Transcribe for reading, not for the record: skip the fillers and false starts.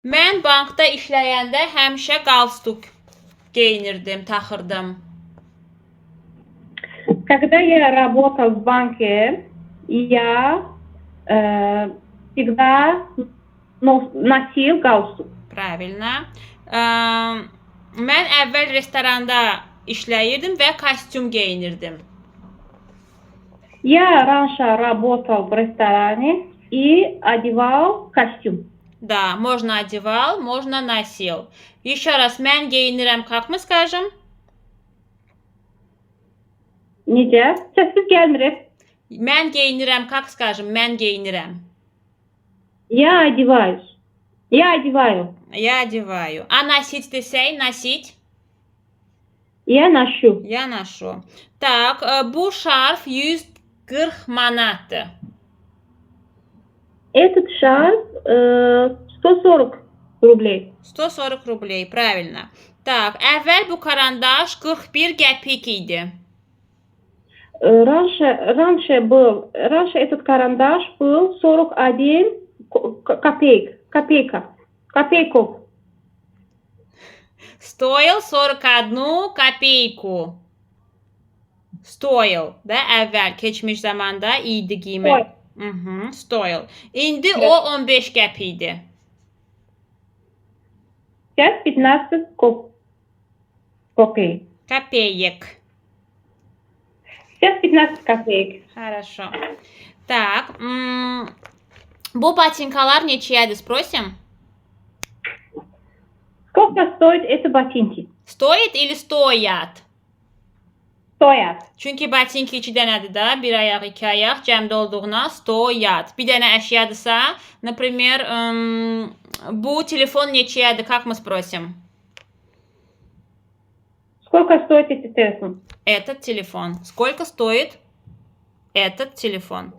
Mən bankda işləyəndə həmişə qalstuk geyinirdim, taxırdım. Когда я работал в банке, я всегда носил галстук. Правильно. Mən əvvəl restoranda işləyirdim və kostyum geyinirdim. Я раньше работал в ресторане и одевал костюм. Да, можно одевал, можно носил. Еще раз, mən geyinirəm, как мы скажем? Necə? Səssiz gəlmir. Mən geyinirəm, как скажем? Mən geyinirəm. Я одеваюсь. Я одеваю. Я одеваю. А носить desək, nосить? Я ношу. Я ношу. Так, bu şarf 140 manatdır. Этот шарф 140 рублей. 140 rублей, правильно. Так, əvvəl bu karandaş 41 qəpik idi. Раньше этот карандаш был 41 копейков. Стоил 41 qəpeyku. Stoil, da əvvəl, keçmiş zamanda idi qiymət. Stoil. İndi o 15 qəpikdir. Сейчас 15 копеек. Qəpeyik. Сейчас 15 копеек. Хорошо. Так, bu botinkalar neçəyədir, sprosim? Сколько стоят эти ботинки? Stoit или stoyat? Стоят. Çünki botinki 2 dənədir da, bir ayaq, 2 ayaq cəmdə olduğuna stoyat. Bir dənə əşyadırsa, например, bu telefon neçəyədir, как мы спросим? Сколько стоит этот телефон? Этот телефон. Сколько стоит этот телефон?